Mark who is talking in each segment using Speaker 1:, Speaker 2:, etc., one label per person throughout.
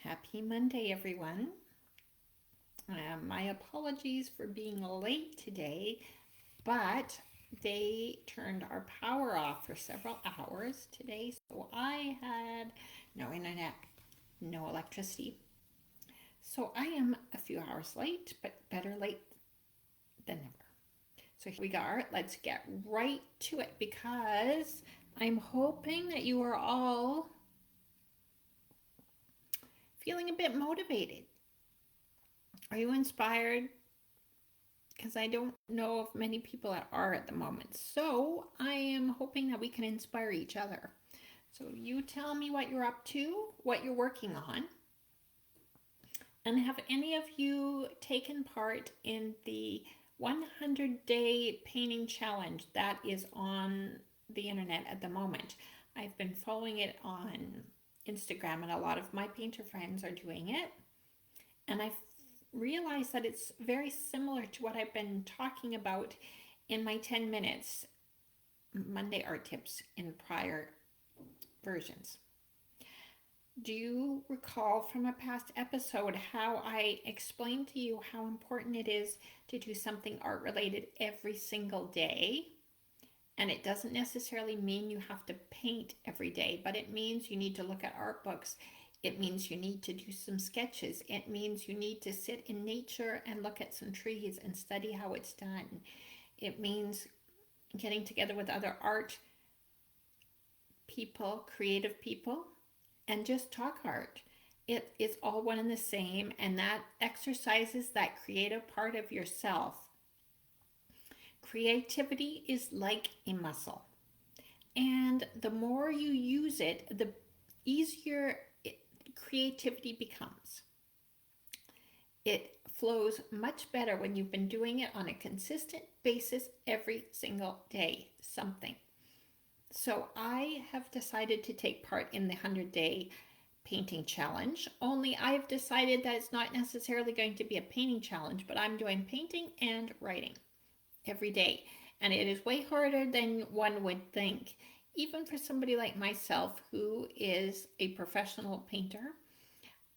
Speaker 1: Happy Monday, everyone. My apologies for being late today, but they turned our power off for several hours today, so I had no internet, no electricity. So I am a few hours late, but better late than never. So here we are. Let's get right to it because I'm hoping that you are all feeling a bit motivated. Are you inspired? Because I don't know if many people are at the moment. So I am hoping that we can inspire each other. So you tell me what you're up to, what you're working on, and have any of you taken part in the 100-day painting challenge that is on the internet at the moment? I've been following it on Instagram, and a lot of my painter friends are doing it. And I've realized that it's very similar to what I've been talking about in my 10 minutes Monday art tips in prior versions. Do you recall from a past episode how I explained to you how important it is to do something art related every single day? And it doesn't necessarily mean you have to paint every day, but it means you need to look at art books. It means you need to do some sketches. It means you need to sit in nature and look at some trees and study how it's done. It means getting together with other art people, creative people, and just talk art. It is all one and the same, and that exercises that creative part of yourself. Creativity is like a muscle, and the more you use it, the easier creativity becomes. It flows much better when you've been doing it on a consistent basis every single day, something. So I have decided to take part in the 100-day painting challenge, only I've decided that it's not necessarily going to be a painting challenge, but I'm doing painting and writing every day. And it is way harder than one would think, even for somebody like myself who is a professional painter.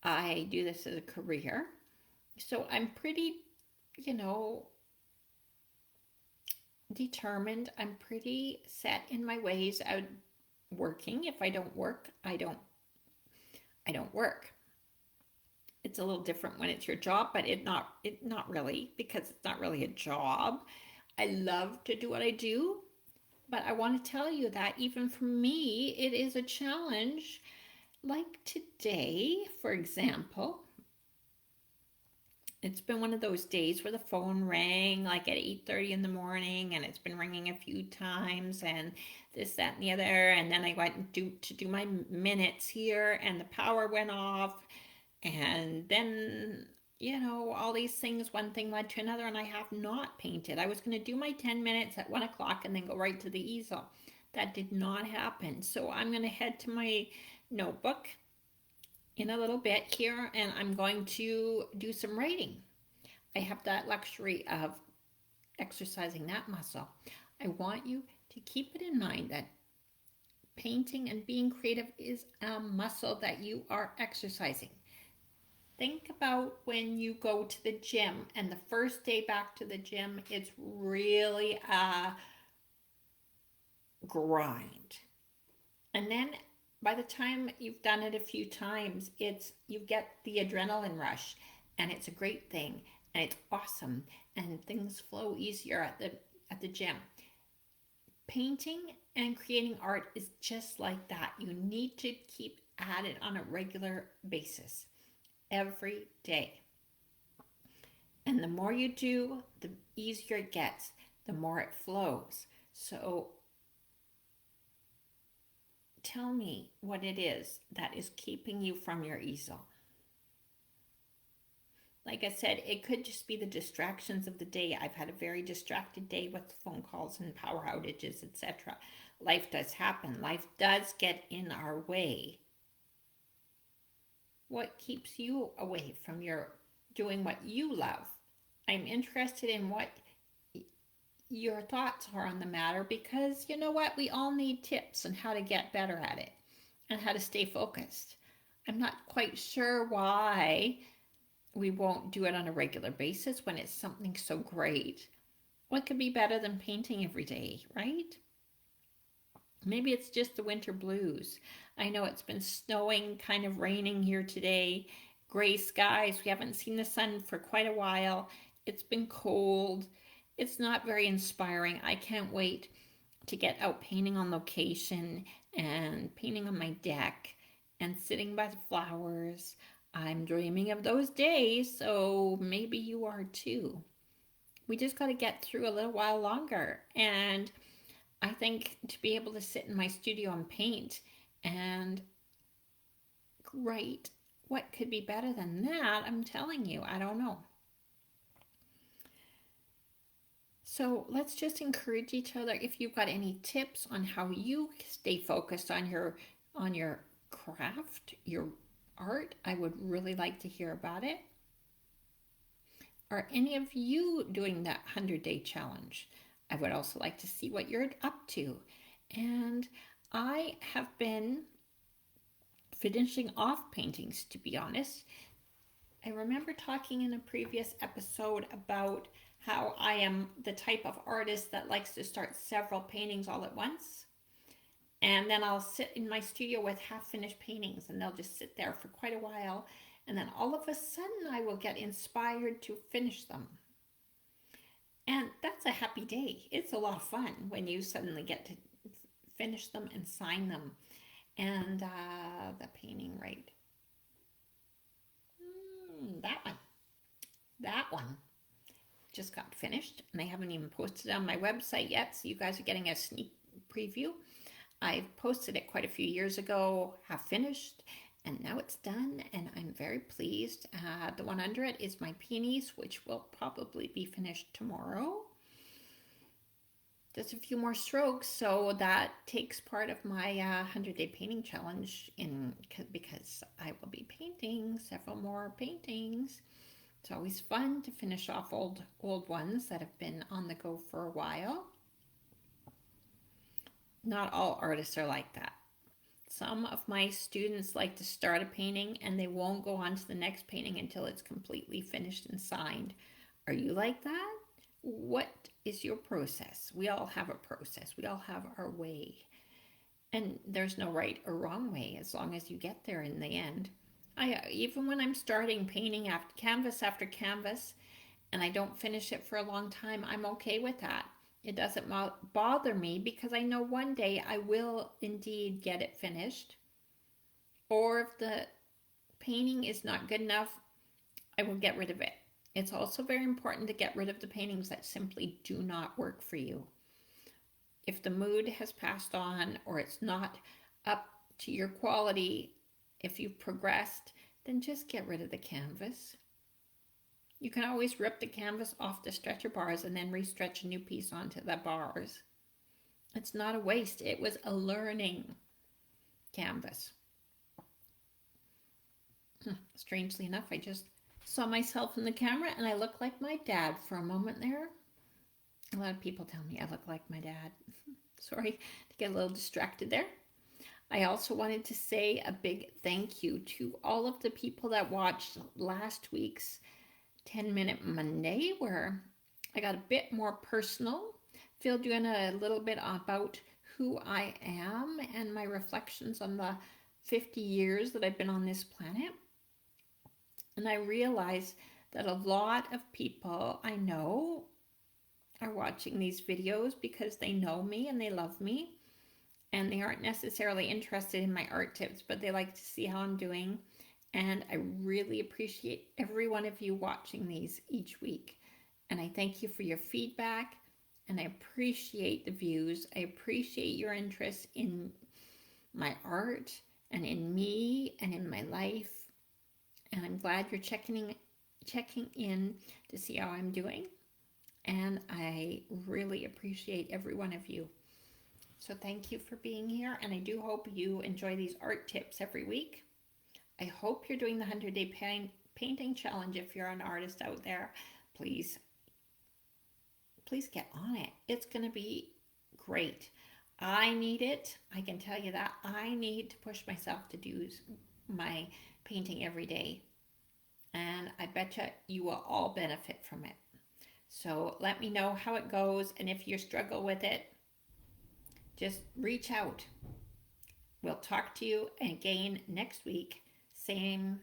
Speaker 1: I do this as a career. So I'm pretty, you know, determined. I'm pretty set in my ways out working. If I don't work, I don't work. It's a little different when it's your job, but it not really, because it's not really a job. I love to do what I do, but I want to tell you that even for me, it is a challenge. Like today, for example, it's been one of those days where the phone rang like at 8:30 in the morning, and it's been ringing a few times, and this, that, and the other. And then I went to do my minutes here, and the power went off. And then, all these things, one thing led to another, and I have not painted. I was going to do my 10 minutes at 1 o'clock and then go right to the easel. That did not happen. So I'm going to head to my notebook in a little bit here, and I'm going to do some writing. I have that luxury of exercising that muscle. I want you to keep it in mind that painting and being creative is a muscle that you are exercising. Think about when you go to the gym, and the first day back to the gym, it's really a grind. And then by the time you've done it a few times, you get the adrenaline rush, and it's a great thing, and it's awesome, and things flow easier at the gym. Painting and creating art is just like that. You need to keep at it on a regular basis, every day. And the more you do, the easier it gets, the more it flows. So tell me what it is that is keeping you from your easel. Like I said, it could just be the distractions of the day. I've had a very distracted day with phone calls and power outages, etc. Life does happen. Life does get in our way. What keeps you away from doing what you love? I'm interested in what your thoughts are on the matter, because you know what? We all need tips on how to get better at it and how to stay focused. I'm not quite sure why we won't do it on a regular basis when it's something so great. What could be better than painting every day, right? Maybe it's just the winter blues. I know it's been snowing, kind of raining here today, gray skies. We haven't seen the sun for quite a while. It's been cold. It's not very inspiring. I can't wait to get out painting on location and painting on my deck and sitting by the flowers. I'm dreaming of those days, so maybe you are too. We just got to get through a little while longer. And I think to be able to sit in my studio and paint and write, what could be better than that? I'm telling you, I don't know. So let's just encourage each other. If you've got any tips on how you stay focused on your craft, your art, I would really like to hear about it. Are any of you doing that 100-day challenge? I would also like to see what you're up to. And I have been finishing off paintings, to be honest. I remember talking in a previous episode about how I am the type of artist that likes to start several paintings all at once. And then I'll sit in my studio with half-finished paintings, and they'll just sit there for quite a while. And then all of a sudden I will get inspired to finish them. And that's a happy day. It's a lot of fun when you suddenly get to finish them and sign them. And the painting, right? That one just got finished, and I haven't even posted it on my website yet, so you guys are getting a sneak preview. I've posted it quite a few years ago, half finished, and now it's done, and I'm very pleased. The one under it is my peonies, which will probably be finished tomorrow. Just a few more strokes, so that takes part of my 100-day painting challenge because I will be painting several more paintings. It's always fun to finish off old ones that have been on the go for a while. Not all artists are like that. Some of my students like to start a painting and they won't go on to the next painting until it's completely finished and signed. Are you like that? What is your process? We all have a process. We all have our way. And there's no right or wrong way as long as you get there in the end. Even when I'm starting painting after canvas and I don't finish it for a long time, I'm okay with that. It doesn't bother me because I know one day I will indeed get it finished. Or if the painting is not good enough, I will get rid of it. It's also very important to get rid of the paintings that simply do not work for you. If the mood has passed on or it's not up to your quality, if you've progressed, then just get rid of the canvas. You can always rip the canvas off the stretcher bars and then restretch a new piece onto the bars. It's not a waste. It was a learning canvas. Strangely enough, I just saw myself in the camera and I look like my dad for a moment there. A lot of people tell me I look like my dad. Sorry to get a little distracted there. I also wanted to say a big thank you to all of the people that watched last week's 10-Minute Monday, where I got a bit more personal, filled you in a little bit about who I am and my reflections on the 50 years that I've been on this planet. And I realized that a lot of people I know are watching these videos because they know me and they love me. And they aren't necessarily interested in my art tips, but they like to see how I'm doing. And I really appreciate every one of you watching these each week. And I thank you for your feedback. And I appreciate the views. I appreciate your interest in my art and in me and in my life. And I'm glad you're checking in to see how I'm doing. And I really appreciate every one of you. So thank you for being here, and I do hope you enjoy these art tips every week. I hope you're doing the 100-day painting challenge. If you're an artist out there, please get on it. It's going to be great. I need it. I can tell you that. I need to push myself to do my painting every day. And I betcha you will all benefit from it. So let me know how it goes. And if you struggle with it, just reach out. We'll talk to you again next week. Same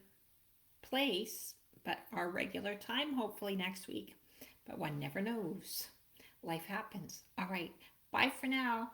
Speaker 1: place, but our regular time, hopefully next week. But one never knows. Life happens. All right. Bye for now.